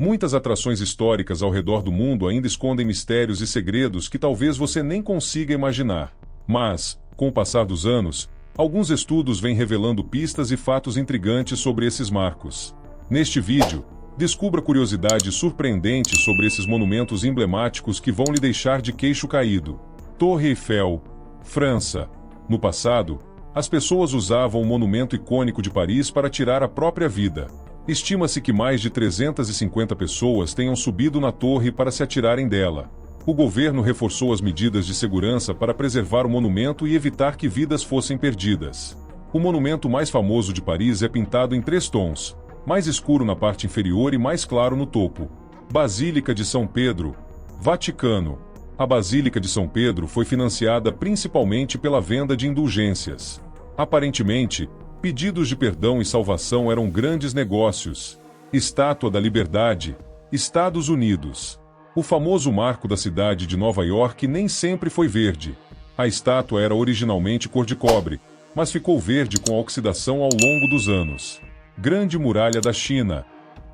Muitas atrações históricas ao redor do mundo ainda escondem mistérios e segredos que talvez você nem consiga imaginar. Mas, com o passar dos anos, alguns estudos vêm revelando pistas e fatos intrigantes sobre esses marcos. Neste vídeo, descubra curiosidades surpreendentes sobre esses monumentos emblemáticos que vão lhe deixar de queixo caído. Torre Eiffel, França. No passado, as pessoas usavam o monumento icônico de Paris para tirar a própria vida. Estima-se que mais de 350 pessoas tenham subido na torre para se atirarem dela. O governo reforçou as medidas de segurança para preservar o monumento e evitar que vidas fossem perdidas. O monumento mais famoso de Paris é pintado em 3 tons, mais escuro na parte inferior e mais claro no topo. Basílica de São Pedro, Vaticano. A Basílica de São Pedro foi financiada principalmente pela venda de indulgências. Aparentemente, pedidos de perdão e salvação eram grandes negócios. Estátua da Liberdade, Estados Unidos. O famoso marco da cidade de Nova York nem sempre foi verde. A estátua era originalmente cor de cobre, mas ficou verde com a oxidação ao longo dos anos. Grande Muralha da China.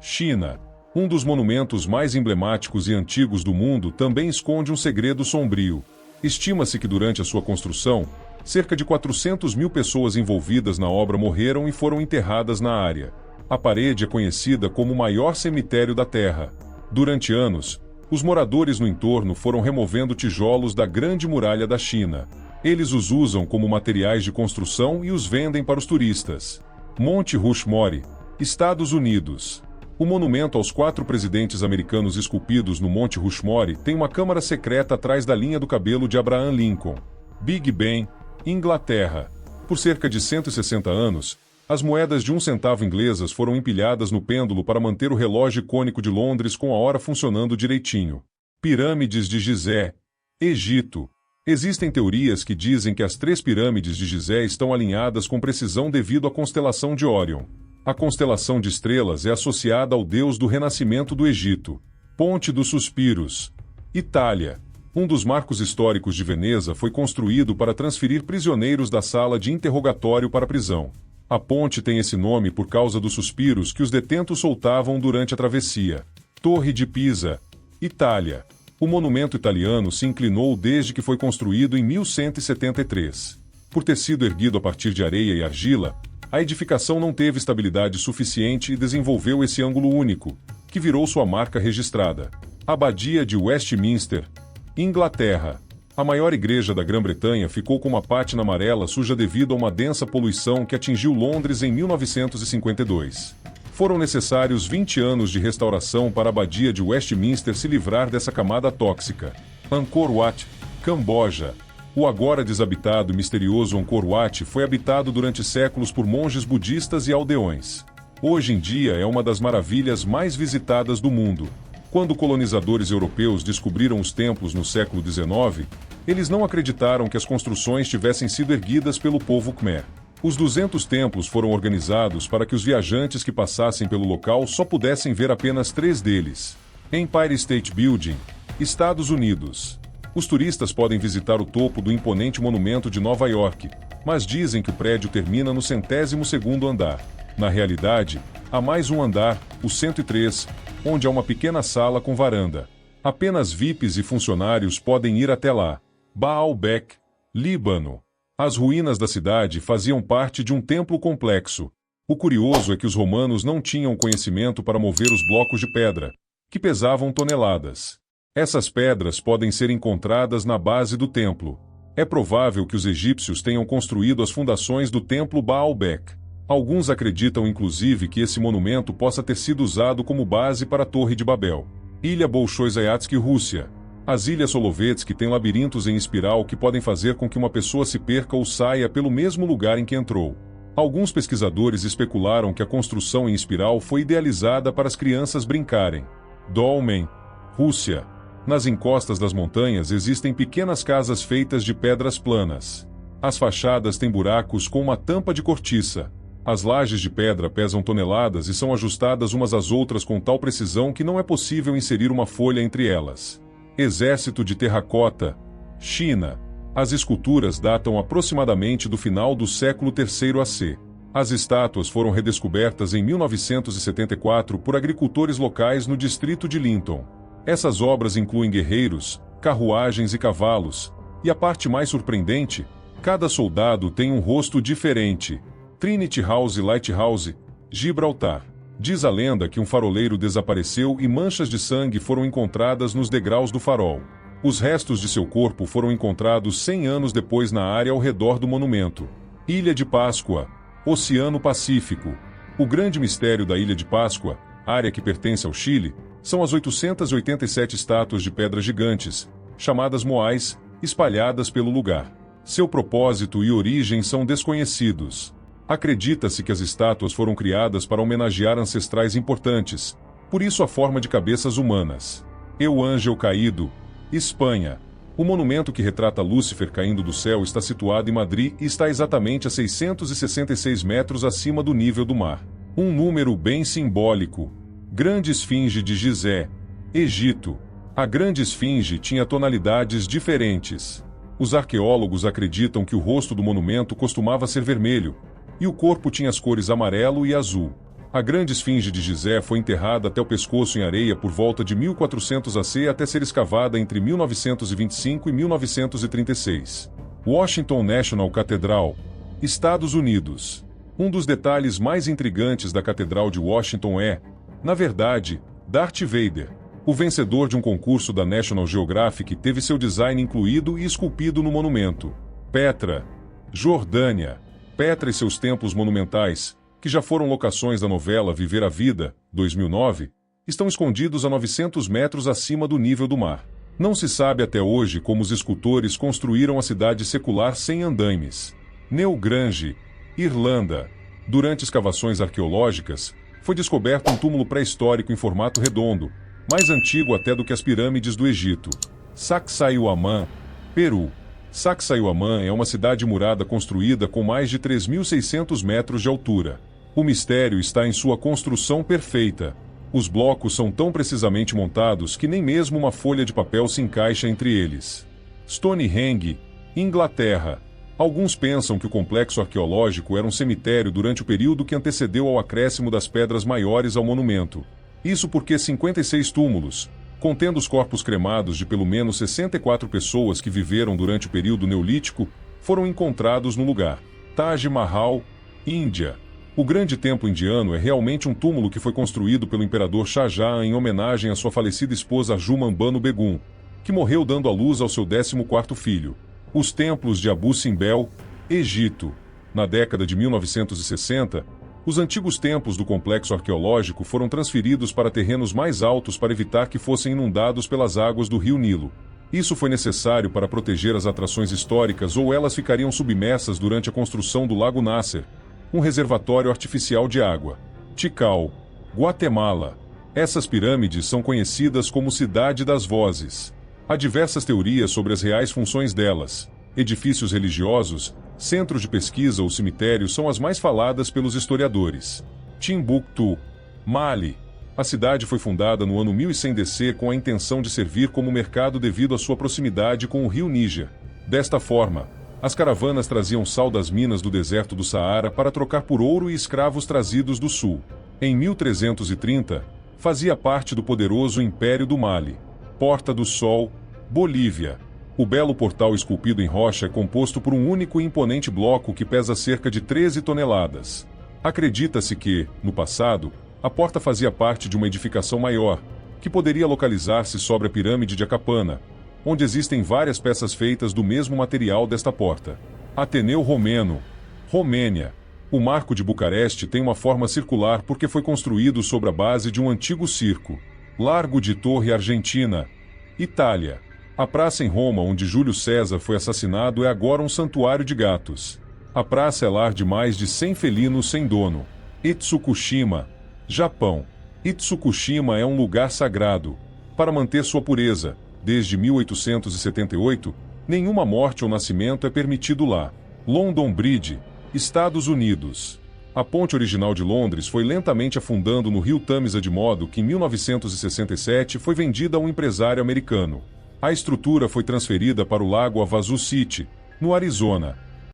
China, um dos monumentos mais emblemáticos e antigos do mundo, também esconde um segredo sombrio. Estima-se que durante a sua construção, cerca de 400 mil pessoas envolvidas na obra morreram e foram enterradas na área. A parede é conhecida como o maior cemitério da Terra. Durante anos, os moradores no entorno foram removendo tijolos da Grande Muralha da China. Eles os usam como materiais de construção e os vendem para os turistas. Monte Rushmore, Estados Unidos. O monumento aos 4 presidentes americanos esculpidos no Monte Rushmore tem uma câmara secreta atrás da linha do cabelo de Abraham Lincoln. Big Ben, Inglaterra. Por cerca de 160 anos, as moedas de 1 centavo inglesas foram empilhadas no pêndulo para manter o relógio icônico de Londres com a hora funcionando direitinho. Pirâmides de Gizé, Egito. Existem teorias que dizem que as 3 pirâmides de Gizé estão alinhadas com precisão devido à constelação de Órion. A constelação de estrelas é associada ao deus do renascimento do Egito. Ponte dos Suspiros, Itália. Um dos marcos históricos de Veneza foi construído para transferir prisioneiros da sala de interrogatório para a prisão. A ponte tem esse nome por causa dos suspiros que os detentos soltavam durante a travessia. Torre de Pisa, Itália. O monumento italiano se inclinou desde que foi construído em 1173. Por ter sido erguido a partir de areia e argila, a edificação não teve estabilidade suficiente e desenvolveu esse ângulo único, que virou sua marca registrada. Abadia de Westminster, Inglaterra. A maior igreja da Grã-Bretanha ficou com uma pátina amarela suja devido a uma densa poluição que atingiu Londres em 1952. Foram necessários 20 anos de restauração para a abadia de Westminster se livrar dessa camada tóxica. Angkor Wat, Camboja. O agora desabitado e misterioso Angkor Wat foi habitado durante séculos por monges budistas e aldeões. Hoje em dia é uma das maravilhas mais visitadas do mundo. Quando colonizadores europeus descobriram os templos no século XIX, eles não acreditaram que as construções tivessem sido erguidas pelo povo Khmer. Os 200 templos foram organizados para que os viajantes que passassem pelo local só pudessem ver apenas 3 deles. Empire State Building, Estados Unidos. Os turistas podem visitar o topo do imponente monumento de Nova York, mas dizem que o prédio termina no 102º andar. Na realidade, há mais um andar, o 103, onde há uma pequena sala com varanda. Apenas VIPs e funcionários podem ir até lá. Baalbek, Líbano. As ruínas da cidade faziam parte de um templo complexo. O curioso é que os romanos não tinham conhecimento para mover os blocos de pedra, que pesavam toneladas. Essas pedras podem ser encontradas na base do templo. É provável que os egípcios tenham construído as fundações do templo Baalbek. Alguns acreditam inclusive que esse monumento possa ter sido usado como base para a Torre de Babel. Ilha Bolshoi-Zayatsky, Rússia. As Ilhas Solovetsky têm labirintos em espiral que podem fazer com que uma pessoa se perca ou saia pelo mesmo lugar em que entrou. Alguns pesquisadores especularam que a construção em espiral foi idealizada para as crianças brincarem. Dolmen, Rússia. Nas encostas das montanhas existem pequenas casas feitas de pedras planas. As fachadas têm buracos com uma tampa de cortiça. As lajes de pedra pesam toneladas e são ajustadas umas às outras com tal precisão que não é possível inserir uma folha entre elas. Exército de Terracota, China. As esculturas datam aproximadamente do final do século III AC. As estátuas foram redescobertas em 1974 por agricultores locais no distrito de Linton. Essas obras incluem guerreiros, carruagens e cavalos, e a parte mais surpreendente, cada soldado tem um rosto diferente. Trinity House Lighthouse, Gibraltar. Diz a lenda que um faroleiro desapareceu e manchas de sangue foram encontradas nos degraus do farol. Os restos de seu corpo foram encontrados 100 anos depois na área ao redor do monumento. Ilha de Páscoa, Oceano Pacífico. O grande mistério da Ilha de Páscoa, área que pertence ao Chile, são as 887 estátuas de pedras gigantes, chamadas moais, espalhadas pelo lugar. Seu propósito e origem são desconhecidos. Acredita-se que as estátuas foram criadas para homenagear ancestrais importantes, por isso a forma de cabeças humanas. O Ángel Caído, Espanha. O monumento que retrata Lúcifer caindo do céu está situado em Madrid e está exatamente a 666 metros acima do nível do mar. Um número bem simbólico. Grande Esfinge de Gizé, Egito. A Grande Esfinge tinha tonalidades diferentes. Os arqueólogos acreditam que o rosto do monumento costumava ser vermelho, e o corpo tinha as cores amarelo e azul. A Grande Esfinge de Gizé foi enterrada até o pescoço em areia por volta de 1400 AC até ser escavada entre 1925 e 1936. Washington National Cathedral, Estados Unidos. Um dos detalhes mais intrigantes da Catedral de Washington é, na verdade, Darth Vader. O vencedor de um concurso da National Geographic teve seu design incluído e esculpido no monumento. Petra, Jordânia. Petra e seus templos monumentais, que já foram locações da novela Viver a Vida, 2009, estão escondidos a 900 metros acima do nível do mar. Não se sabe até hoje como os escultores construíram a cidade secular sem andaimes. Newgrange, Irlanda. Durante escavações arqueológicas, foi descoberto um túmulo pré-histórico em formato redondo, mais antigo até do que as pirâmides do Egito. Sacsayhuamán, Peru. Sacsayhuamán é uma cidade murada construída com mais de 3.600 metros de altura. O mistério está em sua construção perfeita. Os blocos são tão precisamente montados que nem mesmo uma folha de papel se encaixa entre eles. Stonehenge, Inglaterra. Alguns pensam que o complexo arqueológico era um cemitério durante o período que antecedeu ao acréscimo das pedras maiores ao monumento. Isso porque 56 túmulos, contendo os corpos cremados de pelo menos 64 pessoas que viveram durante o período neolítico, foram encontrados no lugar. Taj Mahal, Índia. O grande templo indiano é realmente um túmulo que foi construído pelo imperador Shah Jahan em homenagem à sua falecida esposa Arjuman Banu Begum, que morreu dando à luz ao seu 14º filho. Os templos de Abu Simbel, Egito. Na década de 1960, os antigos templos do complexo arqueológico foram transferidos para terrenos mais altos para evitar que fossem inundados pelas águas do rio Nilo. Isso foi necessário para proteger as atrações históricas ou elas ficariam submersas durante a construção do Lago Nasser, um reservatório artificial de água. Tikal, Guatemala. Essas pirâmides são conhecidas como Cidade das Vozes. Há diversas teorias sobre as reais funções delas. Edifícios religiosos, centros de pesquisa ou cemitérios são as mais faladas pelos historiadores. Timbuktu, Mali. A cidade foi fundada no ano 1100 DC com a intenção de servir como mercado devido à sua proximidade com o rio Níger. Desta forma, as caravanas traziam sal das minas do deserto do Saara para trocar por ouro e escravos trazidos do sul. Em 1330, fazia parte do poderoso Império do Mali. Porta do Sol, Bolívia. O belo portal esculpido em rocha é composto por um único e imponente bloco que pesa cerca de 13 toneladas. Acredita-se que, no passado, a porta fazia parte de uma edificação maior, que poderia localizar-se sobre a pirâmide de Acapana, onde existem várias peças feitas do mesmo material desta porta. Ateneu Romeno, Romênia. O Marco de Bucareste tem uma forma circular porque foi construído sobre a base de um antigo circo. Largo de Torre Argentina, Itália. A praça em Roma onde Júlio César foi assassinado é agora um santuário de gatos. A praça é lar de mais de 100 felinos sem dono. Itsukushima, Japão. Itsukushima é um lugar sagrado. Para manter sua pureza, desde 1878, nenhuma morte ou nascimento é permitido lá. London Bridge, Estados Unidos. A ponte original de Londres foi lentamente afundando no rio Tâmisa de modo que em 1967 foi vendida a um empresário americano. A estrutura foi transferida para o lago Havasu City, no Arizona.